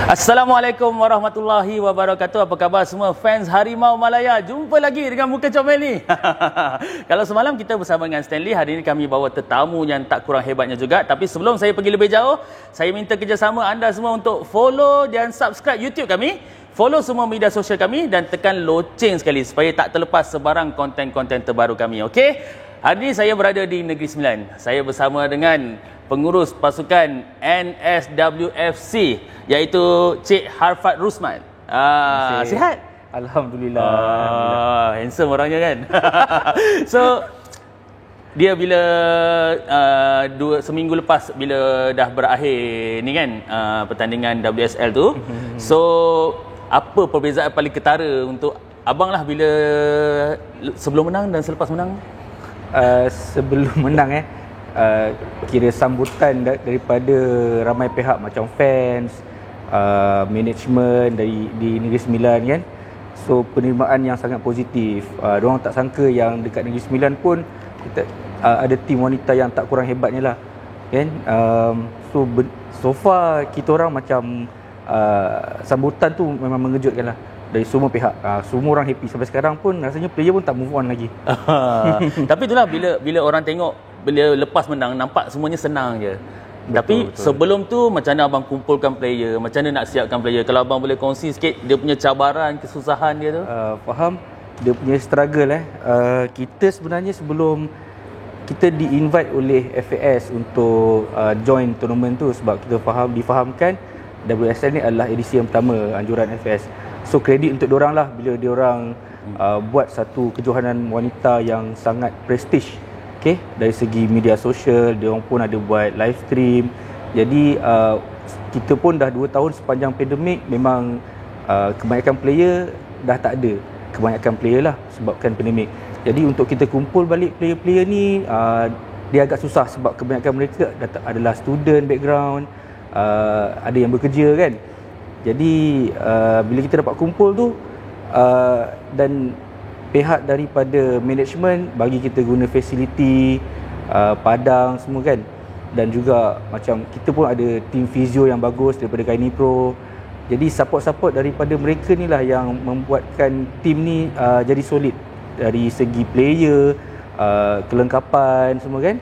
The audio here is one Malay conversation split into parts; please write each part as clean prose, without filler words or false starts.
Assalamualaikum warahmatullahi wabarakatuh. Apa khabar semua fans Harimau Malaya? Jumpa lagi dengan muka comel ni. Kalau semalam kita bersama dengan Stanley, hari ini kami bawa tetamu yang tak kurang hebatnya juga. Tapi sebelum saya pergi lebih jauh, saya minta kerjasama anda semua untuk follow dan subscribe YouTube kami. Follow semua media sosial kami dan tekan loceng sekali supaya tak terlepas sebarang konten-konten terbaru kami. Okey? Hari ini saya berada di Negeri Sembilan. Saya bersama dengan pengurus pasukan NSWFC iaitu Cik Harfad Rusman. Sihat? Alhamdulillah. Handsome orangnya kan. So dia bila seminggu lepas bila dah berakhir ni kan pertandingan WSL tu. So apa perbezaan paling ketara untuk abang lah bila sebelum menang dan selepas menang? Sebelum menang kira sambutan daripada ramai pihak macam fans, management di Negeri Sembilan kan. So penerimaan yang sangat positif. Diorang tak sangka yang dekat Negeri Sembilan pun kita ada tim wanita yang tak kurang hebatnya lah kan. So far kita orang macam sambutan tu memang mengejutkan lah dari semua pihak. Semua orang happy sampai sekarang pun rasanya player pun tak move on lagi. Tapi itulah bila orang tengok bila lepas menang nampak semuanya senang je. Tapi sebelum tu macam mana abang kumpulkan player, macam mana nak siapkan player? Kalau abang boleh kongsi sikit dia punya cabaran, kesusahan dia tu. Faham dia punya struggle kita sebenarnya sebelum kita di-invite oleh FAS untuk join tournament tu sebab kita difahamkan WSL ni adalah edisi yang pertama anjuran FAS. So kredit untuk diorang lah bila diorang buat satu kejohanan wanita yang sangat prestige. Okay, dari segi media sosial, diorang pun ada buat live stream. Jadi kita pun dah 2 tahun sepanjang pandemik memang kebanyakan player dah tak ada. Kebanyakan player lah sebabkan pandemik. Jadi untuk kita kumpul balik player-player ni dia agak susah sebab kebanyakan mereka adalah student background, ada yang bekerja kan. Jadi bila kita dapat kumpul tu dan pihak daripada management bagi kita guna fasiliti, padang semua kan. Dan juga macam kita pun ada tim fizio yang bagus daripada Gaini Pro. Jadi support-support daripada mereka ni lah yang membuatkan tim ni jadi solid dari segi player, kelengkapan semua kan.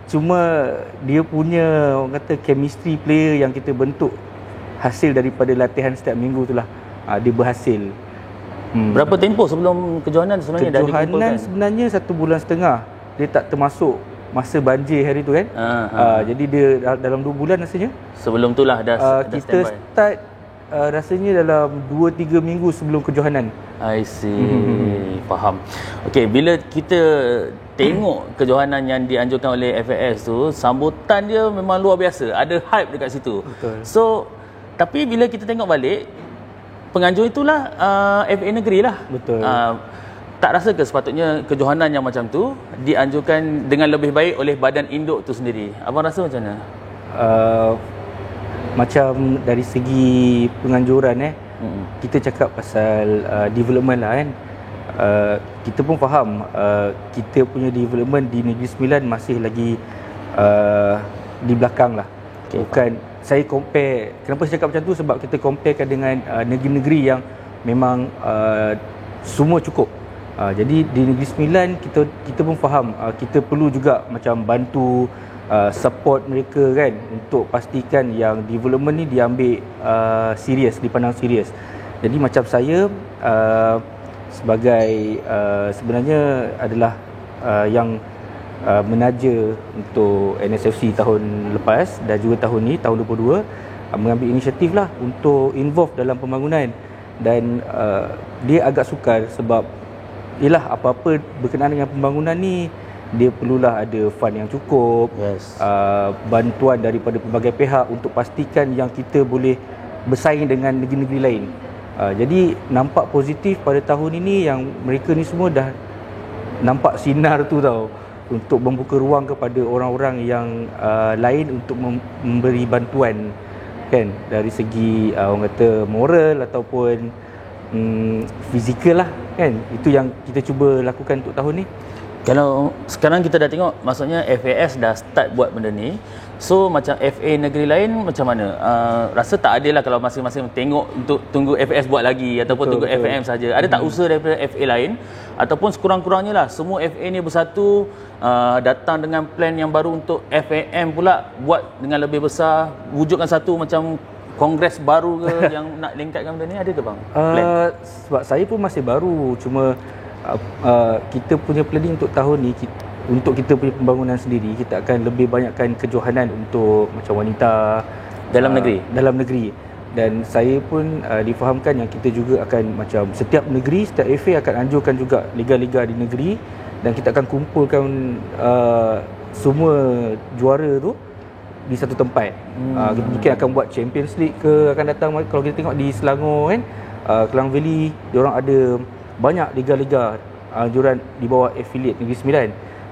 Cuma dia punya orang kata chemistry player yang kita bentuk hasil daripada latihan setiap minggu tu lah, dia berhasil. Berapa tempoh sebelum kejohanan sebenarnya dah dikumpulkan? Kejohanan sebenarnya 1 bulan setengah. Dia tak termasuk masa banjir hari tu kan. Jadi dia dalam 2 bulan rasanya. Sebelum tu lah dah kita standby. Start rasanya dalam 2-3 minggu sebelum kejohanan. I see. Faham. Okey, bila kita tengok kejohanan yang dianjurkan oleh FAS tu, sambutan dia memang luar biasa. Ada hype dekat situ. Betul. So, tapi bila kita tengok balik, penganjur itulah FA negeri lah. Betul. Tak rasa ke sepatutnya kejohanan yang macam tu dianjurkan dengan lebih baik oleh badan induk tu sendiri? Abang rasa macam mana? Macam dari segi penganjuran kita cakap pasal development lah kan. Kita pun faham kita punya development di Negeri Sembilan masih lagi di belakang lah. Okay, bukan saya compare, kenapa saya cakap macam tu sebab kita comparekan dengan negeri-negeri yang memang semua cukup. Jadi di Negeri Sembilan kita pun faham kita perlu juga macam bantu support mereka kan untuk pastikan yang development ni diambil serius, dipandang serius. Jadi macam saya sebagai sebenarnya adalah yang menaja untuk NSFC tahun lepas dan juga tahun ni tahun 22 mengambil inisiatif lah untuk involve dalam pembangunan. Dan dia agak sukar sebab ialah apa-apa berkenaan dengan pembangunan ni dia perlulah ada fund yang cukup, bantuan daripada pelbagai pihak untuk pastikan yang kita boleh bersaing dengan negeri-negeri lain. Jadi nampak positif pada tahun ini yang mereka ni semua dah nampak sinar tu tau, untuk membuka ruang kepada orang-orang yang lain untuk memberi bantuan kan, dari segi orang kata moral ataupun fizikal lah kan. Itu yang kita cuba lakukan untuk tahun ni. Kalau sekarang kita dah tengok, maksudnya FAS dah start buat benda ni. So macam FA negeri lain macam mana? Rasa tak adil lah kalau masing-masing tengok untuk tunggu FAS buat lagi ataupun tunggu FAM saja. Ada tak usaha daripada FA lain ataupun sekurang-kurangnya lah semua FA ni bersatu, datang dengan plan yang baru untuk FAM pula buat dengan lebih besar, wujudkan satu macam kongres baru ke yang nak lengkapkan benda ni, ada ke bang? Sebab saya pun masih baru, cuma kita punya planning untuk tahun ni, untuk kita punya pembangunan sendiri, kita akan lebih banyakkan kejohanan untuk macam wanita Dalam negeri? Dalam negeri. Dan saya pun difahamkan yang kita juga akan macam setiap negeri, setiap FA akan anjurkan juga liga-liga di negeri, dan kita akan kumpulkan semua juara tu di satu tempat. Kita mungkin akan buat Champions League ke akan datang. Kalau kita tengok di Selangor kan, Klang Valley, diorang ada banyak liga-liga anjuran di bawah affiliate Negeri Sembilan.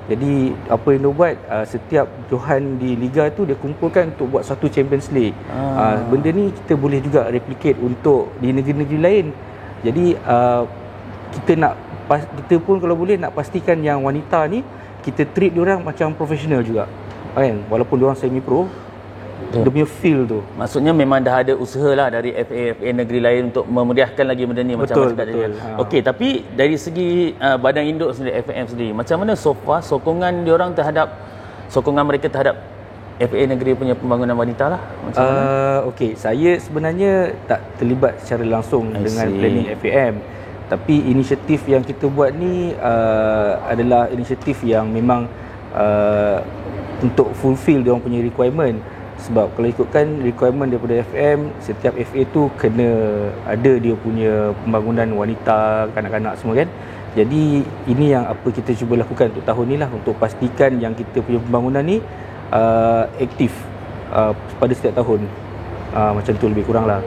Jadi apa yang dia buat, setiap johan di liga tu dia kumpulkan untuk buat satu Champions League. Benda ni kita boleh juga replicate untuk di negeri-negeri lain. Jadi kita pun kalau boleh nak pastikan yang wanita ni kita treat diorang macam profesional juga, kan? Walaupun diorang semi pro, dia punya feel tu. Maksudnya memang dah ada usaha lah dari FA negeri lain untuk memeriahkan lagi benda ni. Betul, macam betul. Okey, tapi dari segi badan induk sendiri, FAM sendiri, macam mana so far sokongan diorang terhadap, sokongan mereka terhadap FA negeri punya pembangunan wanita lah? Macam mana? Okey, saya sebenarnya tak terlibat secara langsung dengan planning FAM. Tapi inisiatif yang kita buat ni adalah inisiatif yang memang untuk fulfill diorang punya requirement. Sebab kalau ikutkan requirement daripada FM, setiap FA tu kena ada dia punya pembangunan wanita, kanak-kanak semua kan. Jadi ini yang apa kita cuba lakukan untuk tahun ni lah, untuk pastikan yang kita punya pembangunan ni aktif pada setiap tahun. Macam tu lebih kurang lah.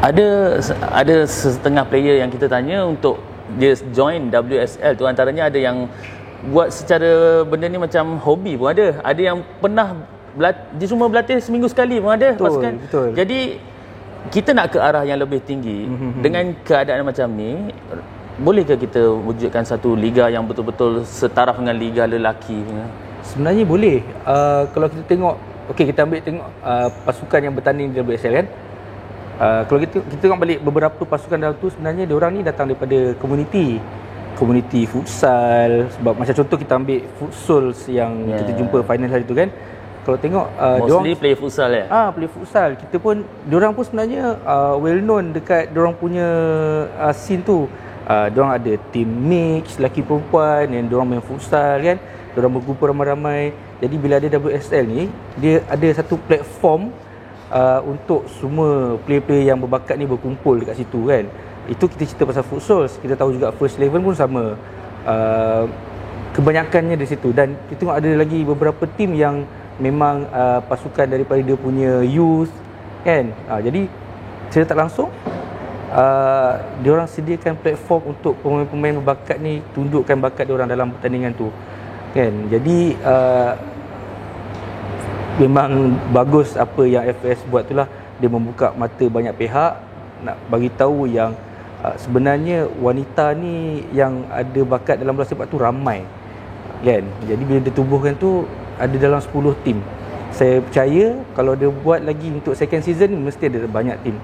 Ada setengah player yang kita tanya untuk dia join WSL tu, antaranya ada yang buat secara benda ni macam hobi pun ada. Ada yang pernah dia cuma berlatih seminggu sekali pun ada. Betul. Jadi kita nak ke arah yang lebih tinggi. Dengan keadaan macam ni, bolehkah kita wujudkan satu liga yang betul-betul setaraf dengan liga lelaki punya? Sebenarnya boleh. Kalau kita tengok, kita ambil tengok pasukan yang bertanding di WSL kan. Kalau kita tengok balik beberapa pasukan dalam tu, sebenarnya diorang ni datang daripada komuniti futsal. Sebab macam contoh kita ambil futsal yang kita jumpa final hari tu kan. Kalau tengok mostly play futsal ya? Play futsal. Kita pun, diorang pun sebenarnya well known dekat diorang punya scene tu. Diorang ada team mix lelaki perempuan yang diorang main futsal kan. Diorang berkumpul ramai-ramai. Jadi bila ada WSL ni, dia ada satu platform untuk semua player-player yang berbakat ni berkumpul dekat situ kan. Itu kita cerita pasal futsal. Kita tahu juga First 11 pun sama. Kebanyakannya di situ. Dan kita tengok ada lagi beberapa tim yang memang pasukan daripada dia punya youth kan. Jadi secara tak langsung diorang sediakan platform untuk pemain-pemain berbakat ni tundukkan bakat diorang dalam pertandingan tu kan. Jadi memang bagus apa yang FS buat tu lah. Dia membuka mata banyak pihak nak bagi tahu yang sebenarnya wanita ni yang ada bakat dalam bola sepak tu ramai kan. Jadi bila dia tubuhkan tu ada dalam 10 tim. Saya percaya kalau dia buat lagi untuk second season mesti ada banyak tim.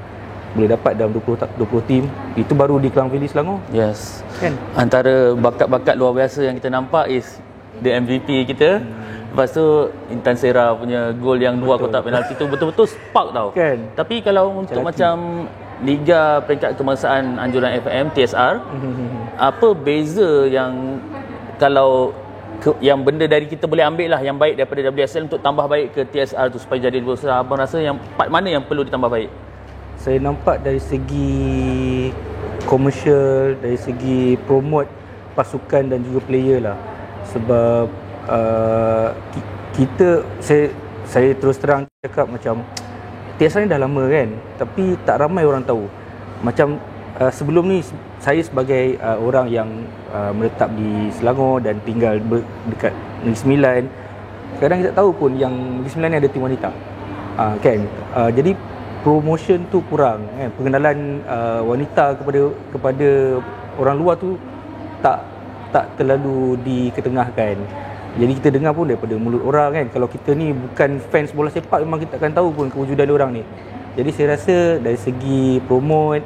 Boleh dapat dalam 20 tim. Itu baru di Klang Valley Selangor. Yes. Kan? Antara bakat-bakat luar biasa yang kita nampak is the MVP kita. Lepas tu Intan Sera punya gol yang luar kotak penalti tu betul-betul spark tau. Kan? Tapi kalau untuk macam Liga Peringkat Kebangsaan Anjuran FM TSR, apa beza yang kalau yang benda dari kita boleh ambil lah yang baik daripada WSL untuk tambah baik ke TSR tu supaya jadi lebih besar? Abang rasa yang part mana yang perlu ditambah baik? Saya nampak dari segi komersial, dari segi promote pasukan dan juga player lah. Sebab saya terus terang cakap macam TSR ni dah lama kan, tapi tak ramai orang tahu. Macam sebelum ni saya sebagai orang yang menetap di Selangor dan tinggal dekat Negeri Sembilan, kadang kita tahu pun yang Negeri Sembilan ni ada tim wanita kan. Jadi promotion tu kurang kan, pengenalan wanita kepada orang luar tu tak terlalu diketengahkan. Jadi kita dengar pun daripada mulut orang kan, kalau kita ni bukan fans bola sepak memang kita akan tahu pun kewujudan diorang ni. Jadi saya rasa dari segi promote,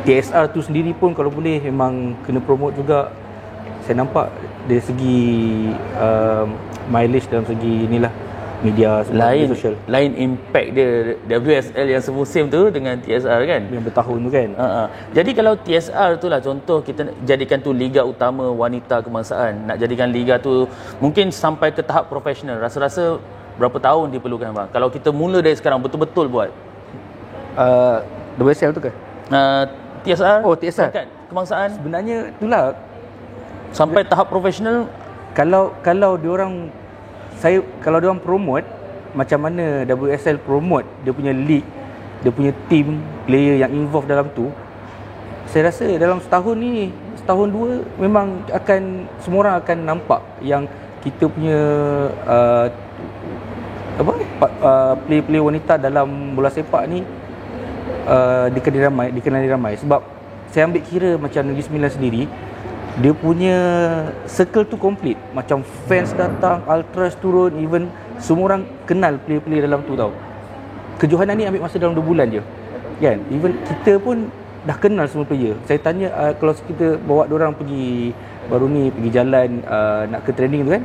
TSR tu sendiri pun kalau boleh memang kena promote juga. Saya nampak dari segi mileage dalam segi inilah media sosial. Lain impact dia WSL yang semusim tu dengan TSR kan, yang bertahun tu kan. Jadi kalau TSR tu lah contoh, kita jadikan tu liga utama wanita kebangsaan, nak jadikan liga tu mungkin sampai ke tahap profesional, rasa-rasa berapa tahun diperlukan bang? Kalau kita mula dari sekarang betul-betul buat WSL tu ke? TSR? Oh, TSR kebangsaan sebenarnya itulah sampai tahap profesional. Kalau diorang promote macam mana WSL promote dia punya league, dia punya team, player yang involved dalam tu, saya rasa dalam setahun dua memang akan semua orang akan nampak yang kita punya player-player wanita dalam bola sepak ni dikenali ramai. Sebab saya ambil kira macam Negeri Sembilan sendiri, dia punya circle tu komplit. Macam fans datang, ultras turun, even semua orang kenal player-player dalam tu tau. Kejohanan ni ambil masa dalam 2 bulan je kan. Even kita pun dah kenal semua player. Saya tanya kalau kita bawa diorang pergi baru ni pergi jalan nak ke training tu kan,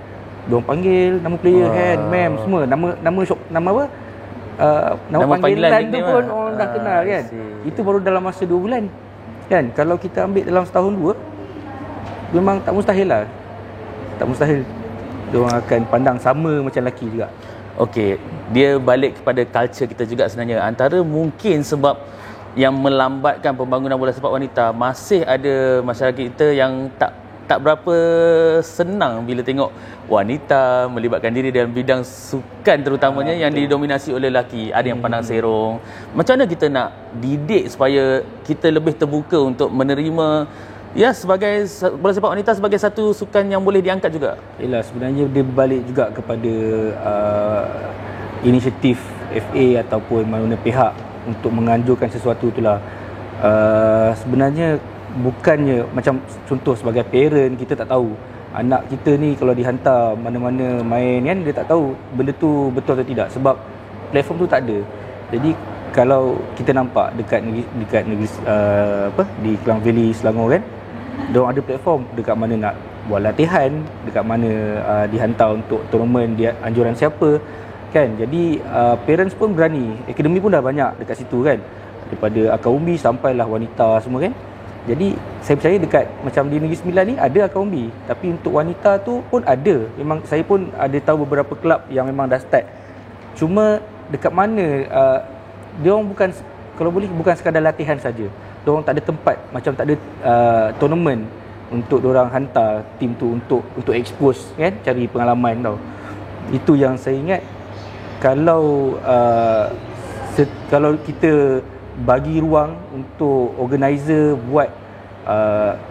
diorang panggil nama player kan, ma'am semua, nama apa? Nama panggilan tu pun orang dah kenal kan. Itu baru dalam masa 2 bulan kan. Kalau kita ambil dalam setahun 2, memang tak mustahil lah. Tak mustahil diorang akan pandang sama macam lelaki juga. Okey, dia balik kepada culture kita juga sebenarnya. Antara mungkin sebab yang melambatkan pembangunan bola sepak wanita, masih ada masyarakat kita yang tak berapa senang bila tengok wanita melibatkan diri dalam bidang sukan, terutamanya yang didominasi oleh lelaki. Ada yang pandang serong. Macam mana kita nak didik supaya kita lebih terbuka untuk menerima sebagai bola sepak wanita sebagai satu sukan yang boleh diangkat juga? Yalah, sebenarnya dia balik juga kepada inisiatif FA ataupun mana pihak untuk menganjurkan sesuatu itulah. Sebenarnya bukannya macam contoh sebagai parent, kita tak tahu anak kita ni kalau dihantar mana-mana main kan, dia tak tahu benda tu betul atau tidak sebab platform tu tak ada. Jadi kalau kita nampak dekat negeri di Klang Valley, Selangor kan, diorang ada platform dekat mana nak buat latihan, dekat mana dihantar untuk tournament, dia anjuran siapa kan. Jadi parents pun berani, akademi pun dah banyak dekat situ kan, daripada akademi sampailah wanita semua kan. Jadi saya percaya dekat macam di Negeri Sembilan ni ada akademi, tapi untuk wanita tu pun ada. Memang saya pun ada tahu beberapa kelab yang memang dah start. Cuma dekat mana diorang bukan, kalau boleh bukan sekadar latihan saja. Diorang tak ada tempat, macam tak ada tournament untuk diorang hantar tim tu untuk expose kan, cari pengalaman tau. Itu yang saya ingat. Kalau kalau kita bagi ruang untuk organizer buat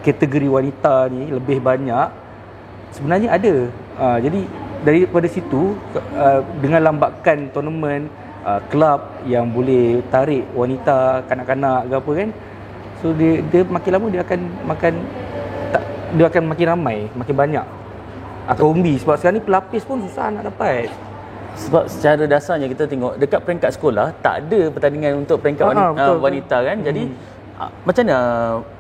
kategori wanita ni lebih banyak, sebenarnya ada. Jadi daripada situ, dengan lambakan tournament, kelab yang boleh tarik wanita, kanak-kanak ke apa kan, so dia makin lama dia akan makin ramai, makin banyak akademi. Sebab sekarang ni pelapis pun susah nak dapat. Sebab secara dasarnya kita tengok dekat peringkat sekolah tak ada pertandingan untuk peringkat wanita kan. Jadi macam mana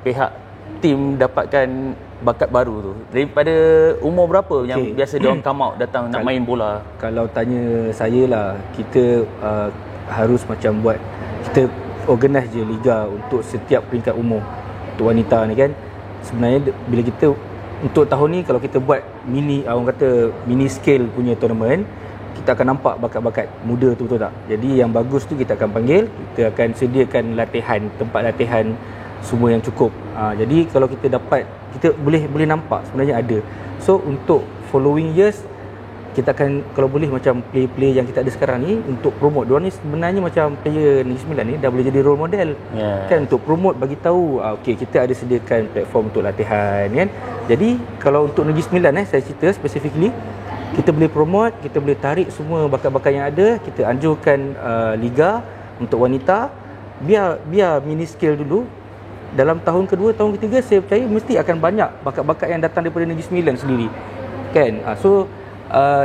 pihak tim dapatkan bakat baru tu? Daripada umur berapa yang biasa diorang come out datang nak main bola? Kalau tanya saya lah, kita harus macam kita organize je liga untuk setiap peringkat umur untuk wanita ni kan. Sebenarnya bila kita untuk tahun ni kalau kita buat orang kata mini scale punya tournament, kita akan nampak bakat-bakat muda tu, betul tak? Jadi yang bagus tu kita akan panggil, kita akan sediakan latihan, tempat latihan semua yang cukup. Jadi kalau kita boleh nampak sebenarnya ada. So untuk following years, kita akan kalau boleh macam player-player yang kita ada sekarang ni untuk promote. Diorang ni sebenarnya macam player Negeri Sembilan ni dah boleh jadi role model kan, untuk promote, bagi tahu okey kita ada sediakan platform untuk latihan kan. Jadi kalau untuk Negeri Sembilan saya cerita specifically, kita boleh promote, kita boleh tarik semua bakat-bakat yang ada, kita anjurkan liga untuk wanita, biar mini scale dulu. dalam tahun kedua, tahun ketiga saya percaya mesti akan banyak bakat-bakat yang datang daripada Negeri Sembilan sendiri kan.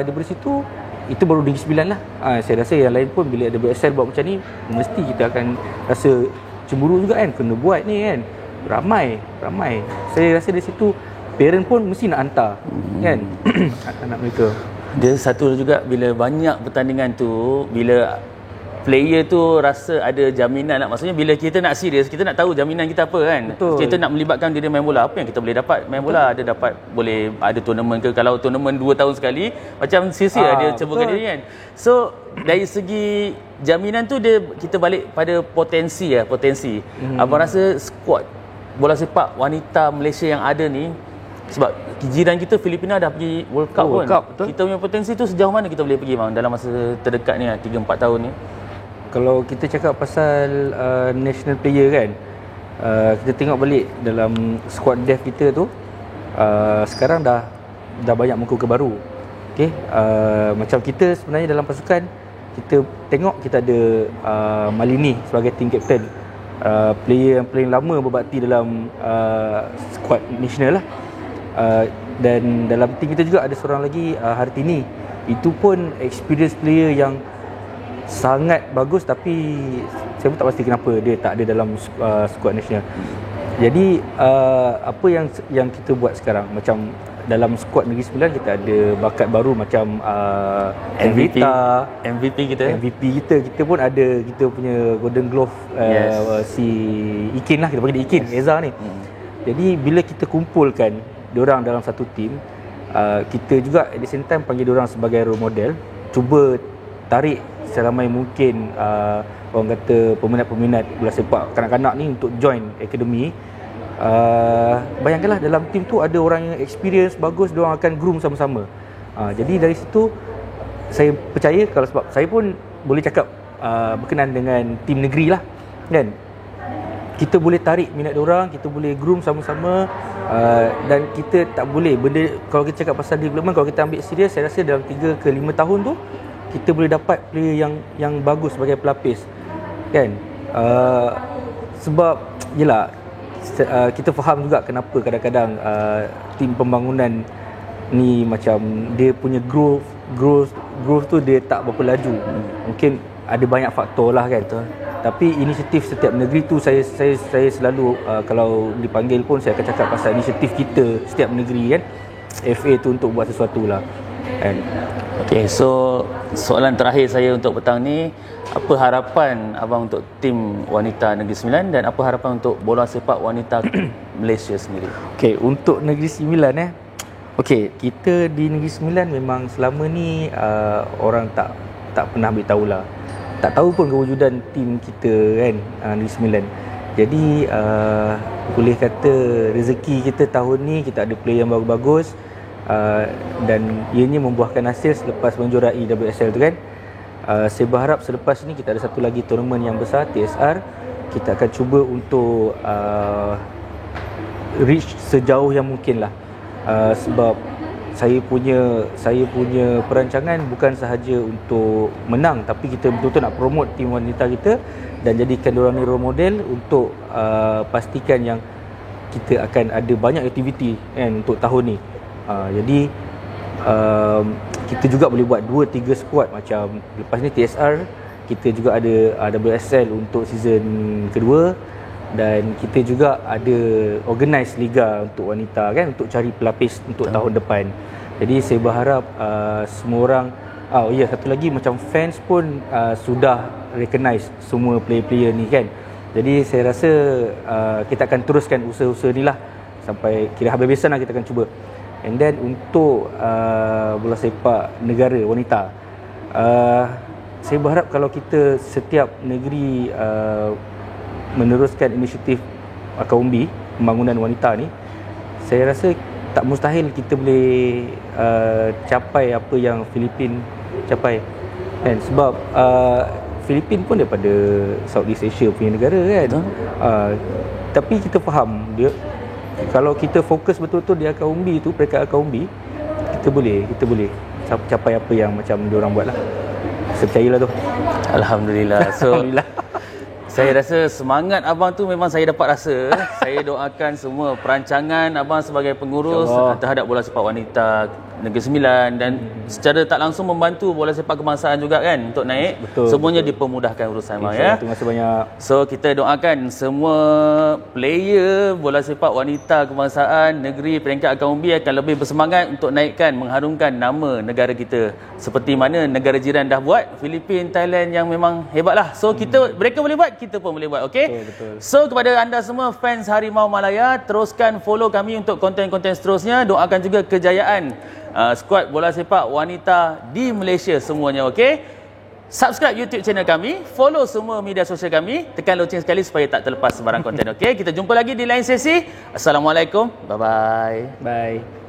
Daripada situ itu baru Negeri Sembilan lah. Saya rasa yang lain pun bila ada WSL buat macam ni, mesti kita akan rasa cemburu juga kan, kena buat ni kan. Ramai. Saya rasa dari situ parent pun mesti nak hantar kan anak mereka. Dia satu juga, bila banyak pertandingan tu, bila player tu rasa ada jaminan lah. Maksudnya bila kita nak serius, kita nak tahu jaminan kita apa kan. Betul. Kita nak melibatkan diri main bola, apa yang kita boleh dapat main bola. Ada dapat, boleh ada tournament ke, kalau tournament 2 tahun sekali macam sia-sia dia ceburkan diri kan. So dari segi jaminan tu, kita balik pada potensi. Abang rasa skuad bola sepak wanita Malaysia yang ada ni, sebab jiran kita Filipina dah pergi World Cup World Cup, betul. Kita punya potensi tu sejauh mana kita boleh pergi bang dalam masa terdekat ni 3-4 tahun ni? Kalau kita cakap pasal national player kan, kita tengok balik dalam squad depth kita tu, sekarang dah banyak muka baru. Okey, macam kita sebenarnya dalam pasukan, kita tengok kita ada Malini sebagai team captain, player yang paling lama berbakti dalam squad national lah. Dan dalam team kita juga ada seorang lagi, Hartini. Itu pun experience player yang sangat bagus, tapi saya pun tak pasti kenapa dia tak ada dalam skuad nasional. Jadi apa yang kita buat sekarang, macam dalam skuad Negeri Sembilan kita ada bakat baru macam MVP kita pun ada, kita punya Golden Glove, si Ikin lah, kita panggil dia Ikin, Eza ni. Jadi bila kita kumpulkan diorang dalam satu tim, kita juga at the same time panggil diorang sebagai role model, cuba tarik seramai mungkin orang kata peminat-peminat bola sepak kanak-kanak ni untuk join akademi. Bayangkanlah dalam tim tu ada orang yang experience bagus, diorang akan groom sama-sama. Jadi dari situ saya percaya, kalau sebab saya pun boleh cakap berkenan dengan tim negeri lah kan, kita boleh tarik minat diorang, kita boleh groom sama-sama. Dan kita tak boleh benda, kalau kita cakap pasal development, kalau kita ambil serius, saya rasa dalam 3 ke 5 tahun tu kita boleh dapat player yang bagus sebagai pelapis kan. Sebab yelah, kita faham juga kenapa kadang-kadang tim pembangunan ni macam dia punya growth tu dia tak berapa laju. Mungkin ada banyak faktor lah kan. Tapi inisiatif setiap negeri tu, saya selalu kalau dipanggil pun saya akan cakap pasal inisiatif kita setiap negeri kan. FA tu untuk buat sesuatu lah kan. Okay, so soalan terakhir saya untuk petang ni, apa harapan abang untuk tim wanita Negeri Sembilan dan apa harapan untuk bola sepak wanita Malaysia sendiri? Okay, untuk Negeri Sembilan okay, kita di Negeri Sembilan memang selama ni orang tak pernah beritahu lah, tak tahu pun kewujudan tim kita kan, Negeri Sembilan. Jadi boleh kata rezeki kita tahun ni kita ada player yang bagus-bagus, dan ianya membuahkan hasil selepas menjuarai WSL tu kan. Saya berharap selepas ni kita ada satu lagi tournament yang besar, TSR. Kita akan cuba untuk reach sejauh yang mungkin lah. Sebab saya punya perancangan bukan sahaja untuk menang, tapi kita betul-betul nak promote tim wanita kita dan jadikan diorang ni role model untuk pastikan yang kita akan ada banyak aktiviti kan untuk tahun ni. Jadi kita juga boleh buat 2-3 squad, macam lepas ni TSR, kita juga ada WSL untuk season kedua, dan kita juga ada organize liga untuk wanita kan, untuk cari pelapis untuk tahun depan. Jadi saya berharap semua orang, satu lagi, macam fans pun sudah recognize semua player-player ni kan. Jadi saya rasa kita akan teruskan usaha-usaha ni lah sampai kira habis-habisan lah kita akan cuba. And then untuk bola sepak negara wanita, saya berharap kalau kita setiap negeri meneruskan inisiatif Akaumbi pembangunan wanita ni, saya rasa tak mustahil kita boleh capai apa yang Filipin capai kan. Sebab Filipin pun daripada Southeast Asia punya negara kan. Tapi kita faham dia, kalau kita fokus betul-betul di Akaumbi tu, peringkat Akaumbi, kita boleh capai apa yang macam diorang buat lah. Saya percayalah tu. Alhamdulillah. So Saya rasa semangat abang tu memang saya dapat rasa. Saya doakan semua perancangan abang sebagai pengurus terhadap bola sepak wanita Negeri Sembilan dan secara tak langsung membantu bola sepak kebangsaan juga kan untuk naik. Betul, Semuanya dipermudahkan urusan bang ya. Terima kasih banyak. So kita doakan semua player bola sepak wanita kebangsaan negeri peringkat akaun B akan lebih bersemangat untuk naikkan mengharumkan nama negara kita. Seperti mana negara jiran dah buat, Filipina, Thailand yang memang hebatlah. So kita mereka boleh buat, kita pun boleh buat, okey? Betul. So kepada anda semua fans Harimau Malaya, teruskan follow kami untuk konten-konten seterusnya. Doakan juga kejayaan skuad bola sepak wanita di Malaysia semuanya, okey? Subscribe YouTube channel kami, follow semua media sosial kami, tekan loceng sekali supaya tak terlepas sebarang konten, okey? Kita jumpa lagi di lain sesi. Assalamualaikum. Bye-bye. Bye.